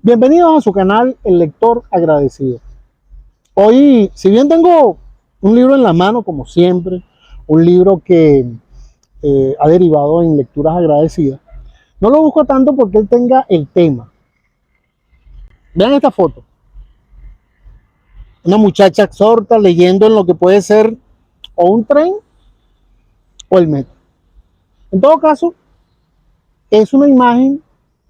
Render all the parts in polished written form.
Bienvenidos a su canal El Lector Agradecido. Hoy, si bien tengo un libro en la mano, como siempre, un libro que ha derivado en lecturas agradecidas, no lo busco tanto porque él tenga el tema. Vean esta foto. Una muchacha absorta leyendo en lo que puede ser o un tren o el metro. En todo caso, es una imagen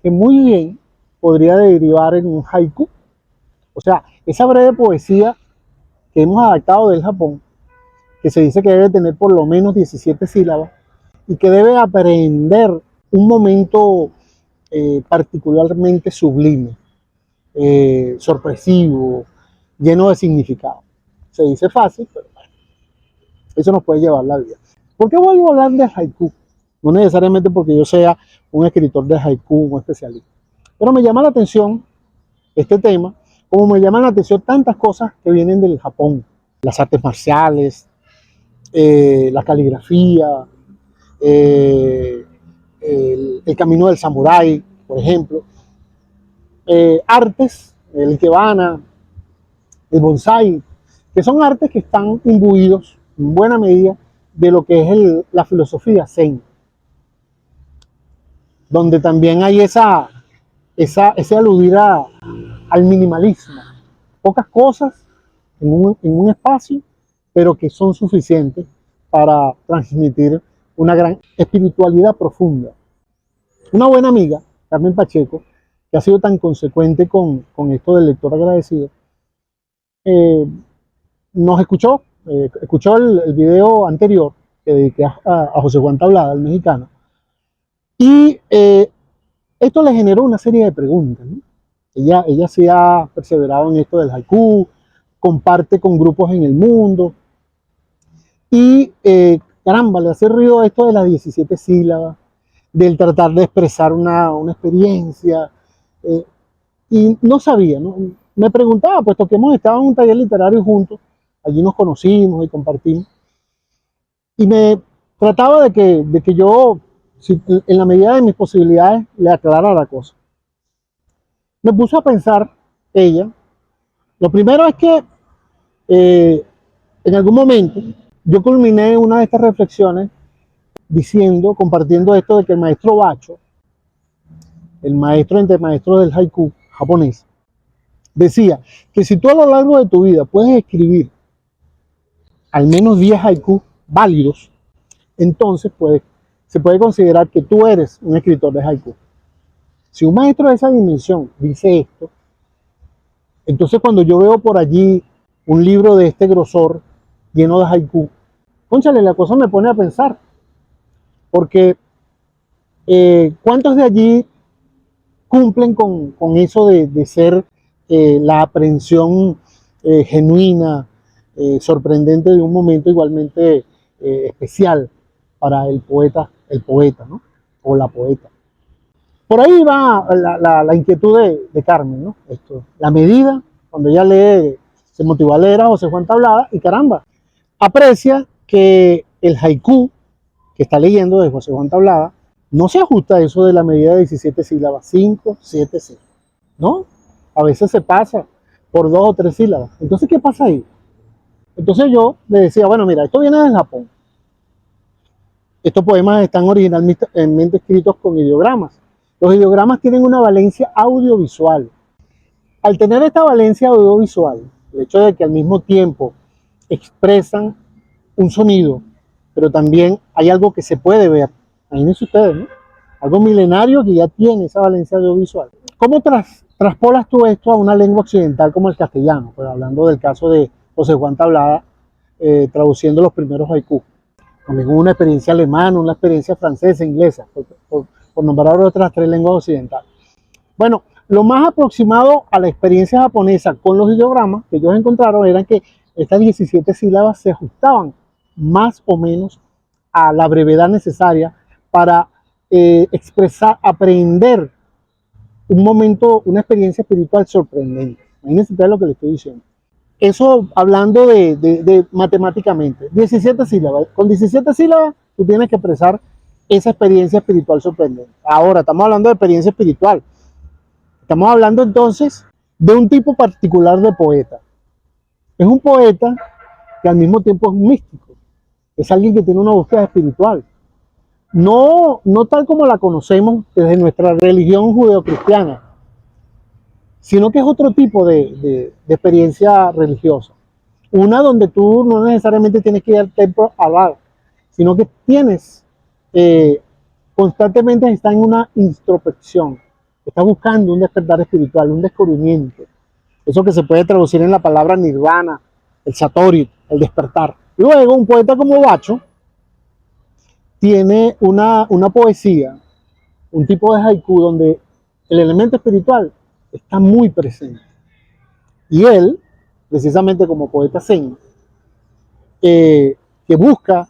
que muy bien podría derivar en un haiku. O sea, esa breve poesía que hemos adaptado del Japón, que se dice que debe tener por lo menos 17 sílabas y que debe aprender un momento particularmente sublime, sorpresivo, lleno de significado. Se dice fácil, pero bueno, eso nos puede llevar la vida. ¿Por qué vuelvo a hablar de haiku? No necesariamente porque yo sea un escritor de haiku, un especialista, pero me llama la atención este tema, como me llaman la atención tantas cosas que vienen del Japón, las artes marciales, la caligrafía, el camino del samurái, por ejemplo, artes, el ikebana, el bonsai, que son artes que están imbuidos en buena medida de lo que es la filosofía zen, donde también hay ese aludir al minimalismo, pocas cosas en un espacio, pero que son suficientes para transmitir una gran espiritualidad profunda. Una buena amiga, Carmen Pacheco, que ha sido tan consecuente con esto del lector agradecido, eh, nos escuchó el video anterior que dediqué a José Juan Tablada, el mexicano, y esto le generó una serie de preguntas, ¿no? Ella sí ha perseverado en esto del haiku, comparte con grupos en el mundo, y caramba, le hace ruido esto de las 17 sílabas, del tratar de expresar una experiencia, eh, y no sabía, ¿no? Me preguntaba, puesto que hemos estado en un taller literario juntos, allí nos conocimos y compartimos, y me trataba de que yo, si, en la medida de mis posibilidades, le aclarara la cosa. Me puso a pensar ella, lo primero es que eh, en algún momento yo culminé una de estas reflexiones diciendo, compartiendo esto de que el maestro Bacho, el maestro entre maestros del haiku japonés, decía que si tú a lo largo de tu vida puedes escribir al menos 10 haikus válidos, entonces se puede considerar que tú eres un escritor de haiku. Si un maestro de esa dimensión dice esto, entonces cuando yo veo por allí un libro de este grosor lleno de haiku, cónchale, la cosa me pone a pensar, porque ¿cuántos de allí cumplen con eso de ser la aprehensión genuina, sorprendente de un momento igualmente especial para el poeta, ¿no? O la poeta? Por ahí va la inquietud de Carmen, ¿no? La medida, cuando ella lee, se motivó a leer a José Juan Tablada y caramba, aprecia que el haiku que está leyendo de José Juan Tablada no se ajusta a eso de la medida de 17 sílabas, 5, 7, 6, ¿no? A veces se pasa por 2 o 3 sílabas. Entonces, ¿qué pasa ahí? Entonces yo le decía, bueno, mira, esto viene del Japón. Estos poemas están originalmente escritos con ideogramas. Los ideogramas tienen una valencia audiovisual. Al tener esta valencia audiovisual, el hecho de que al mismo tiempo expresan un sonido, pero también hay algo que se puede ver. Imagínense ustedes, ¿no? Algo milenario que ya tiene esa valencia audiovisual. ¿Cómo traspolas tú esto a una lengua occidental como el castellano? Pues hablando del caso de José Juan Tablada, traduciendo los primeros haikus. También hubo una experiencia alemana, una experiencia francesa, inglesa, por nombrar otras 3 lenguas occidentales. Bueno, lo más aproximado a la experiencia japonesa con los ideogramas que ellos encontraron eran que estas 17 sílabas se ajustaban más o menos a la brevedad necesaria para expresar, aprender un momento, una experiencia espiritual sorprendente. Imagínense ustedes lo que les estoy diciendo. Eso hablando de matemáticamente. 17 sílabas. Con 17 sílabas tú tienes que expresar esa experiencia espiritual sorprendente. Ahora, estamos hablando de experiencia espiritual. Estamos hablando entonces de un tipo particular de poeta. Es un poeta que al mismo tiempo es un místico. Es alguien que tiene una búsqueda espiritual. No tal como la conocemos desde nuestra religión judeocristiana, sino que es otro tipo de experiencia religiosa. Una donde tú no necesariamente tienes que ir al templo a orar, sino que tienes constantemente está en una introspección, está buscando un despertar espiritual, un descubrimiento. Eso que se puede traducir en la palabra nirvana, el satori, el despertar. Luego, un poeta como Bacho tiene una poesía, un tipo de haiku donde el elemento espiritual está muy presente. Y él, precisamente como poeta zen, que busca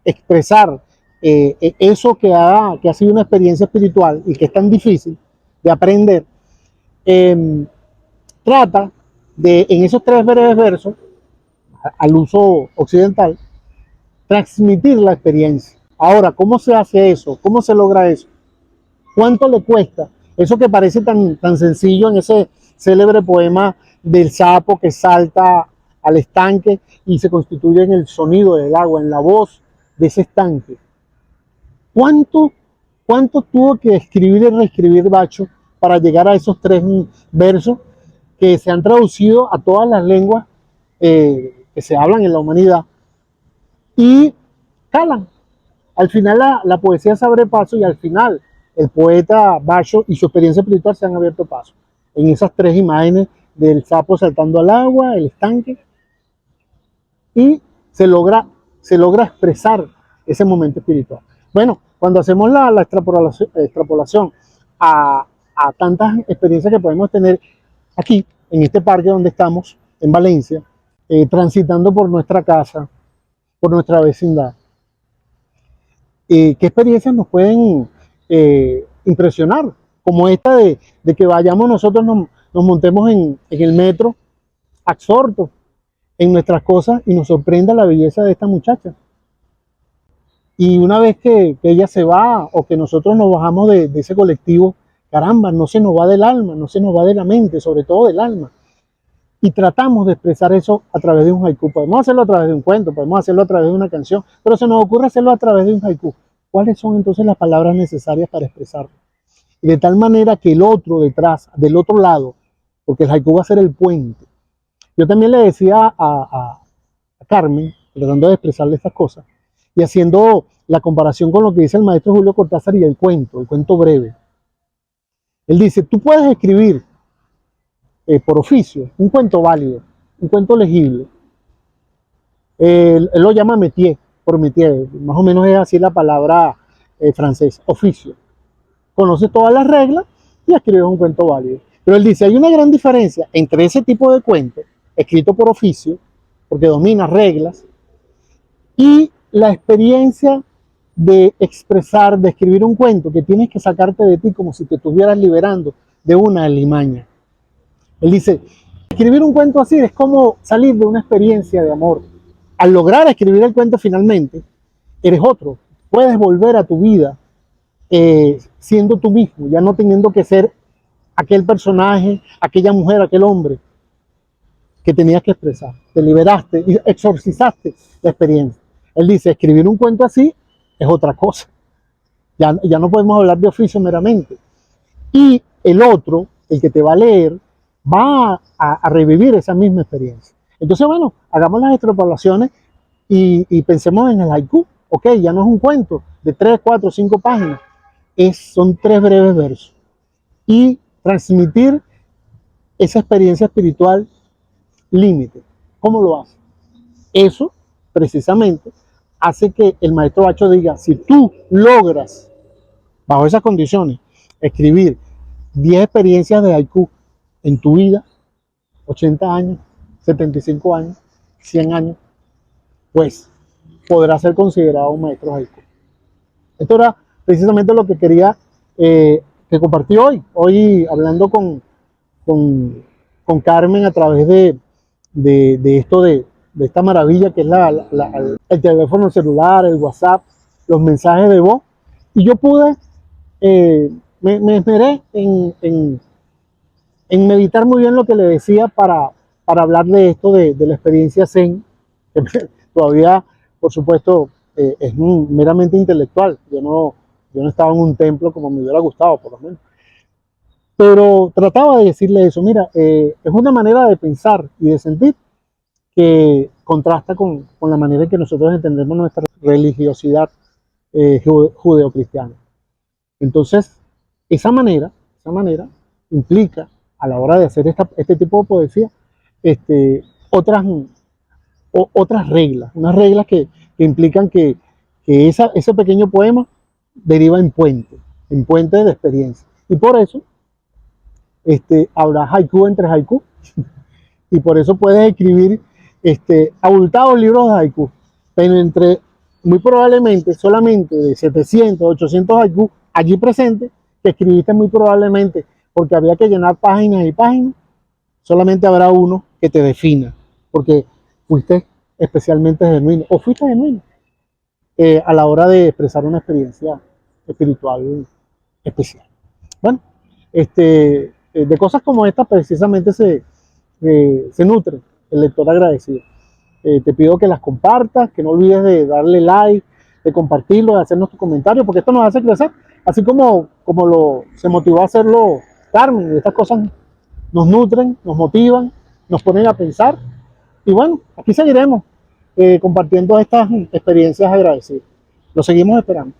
expresar eso que ha sido una experiencia espiritual y que es tan difícil de aprender, trata de, en esos tres breves versos, al uso occidental, transmitir la experiencia. Ahora, ¿cómo se hace eso? ¿Cómo se logra eso? ¿Cuánto le cuesta? Eso que parece tan sencillo en ese célebre poema del sapo que salta al estanque y se constituye en el sonido del agua, en la voz de ese estanque. ¿Cuánto, cuánto tuvo que escribir y reescribir Bacho para llegar a esos tres versos que se han traducido a todas las lenguas que se hablan en la humanidad y calan? Al final la poesía se abre paso y al final el poeta Bacho y su experiencia espiritual se han abierto paso en esas tres imágenes del sapo saltando al agua, el estanque, y se logra expresar ese momento espiritual. Bueno, cuando hacemos la extrapolación a tantas experiencias que podemos tener aquí, en este parque donde estamos, en Valencia, transitando por nuestra casa, por nuestra vecindad, ¿qué experiencias nos pueden impresionar? Como esta de que vayamos nosotros, nos montemos en el metro, absortos en nuestras cosas y nos sorprenda la belleza de esta muchacha. Y una vez que ella se va o que nosotros nos bajamos de ese colectivo, caramba, no se nos va del alma, no se nos va de la mente, sobre todo del alma. Y tratamos de expresar eso a través de un haiku. Podemos hacerlo a través de un cuento, podemos hacerlo a través de una canción, pero se nos ocurre hacerlo a través de un haiku. ¿Cuáles son entonces las palabras necesarias para expresarlo? Y de tal manera que el otro detrás, del otro lado, porque el haiku va a ser el puente. Yo también le decía a Carmen, tratando de expresarle estas cosas, y haciendo la comparación con lo que dice el maestro Julio Cortázar y el cuento breve. Él dice, tú puedes escribir por oficio un cuento válido, un cuento legible. Él lo llama métier, por métier, más o menos es así la palabra francesa, oficio. Conoces todas las reglas y escribes un cuento válido. Pero él dice, hay una gran diferencia entre ese tipo de cuento, escrito por oficio, porque domina reglas, y la experiencia de expresar, de escribir un cuento que tienes que sacarte de ti como si te estuvieras liberando de una alimaña. Él dice, escribir un cuento así es como salir de una experiencia de amor. Al lograr escribir el cuento finalmente, eres otro. Puedes volver a tu vida siendo tú mismo, ya no teniendo que ser aquel personaje, aquella mujer, aquel hombre que tenías que expresar. Te liberaste y exorcizaste la experiencia. Él dice, escribir un cuento así es otra cosa. Ya no podemos hablar de oficio meramente. Y el otro, el que te va a leer, va a revivir esa misma experiencia. Entonces, bueno, hagamos las extrapolaciones y pensemos en el haiku. Ok, ya no es un cuento de 3, 4, 5 páginas. Son 3 breves versos. Y transmitir esa experiencia espiritual límite. ¿Cómo lo hace? Eso, precisamente, hace que el maestro Bacho diga, si tú logras, bajo esas condiciones, escribir 10 experiencias de haiku en tu vida, 80 años, 75 años, 100 años, pues podrá ser considerado un maestro haiku. Esto era precisamente lo que quería que compartí hoy hablando con Carmen a través de esto de esta maravilla que es el teléfono celular, el WhatsApp, los mensajes de voz. Y yo pude, me esmeré en en meditar muy bien lo que le decía para hablar de esto, de la experiencia Zen, que todavía, por supuesto, es meramente intelectual. Yo no estaba en un templo como me hubiera gustado, por lo menos. Pero trataba de decirle eso, mira, es una manera de pensar y de sentir que contrasta con la manera en que nosotros entendemos nuestra religiosidad judeocristiana. Entonces, esa manera implica, a la hora de hacer este tipo de poesía, otras, otras reglas, unas reglas que implican que ese pequeño poema deriva en puente de experiencia. Y por eso habrá haiku entre haiku, y por eso puedes escribir abultados libros de haiku, pero entre, muy probablemente, solamente de 700, 800 haiku allí presentes, que escribiste muy probablemente, porque había que llenar páginas y páginas, solamente habrá uno que te defina, porque fuiste especialmente genuino, o fuiste genuino, a la hora de expresar una experiencia espiritual especial. Bueno, de cosas como esta precisamente se nutre el lector agradecido. Te pido que las compartas, que no olvides de darle like, de compartirlo, de hacernos tu comentario, porque esto nos hace crecer, así como se motivó a hacerlo Carmen. Estas cosas nos nutren, nos motivan, nos ponen a pensar, y bueno, aquí seguiremos compartiendo estas experiencias agradecidas. Lo seguimos esperando.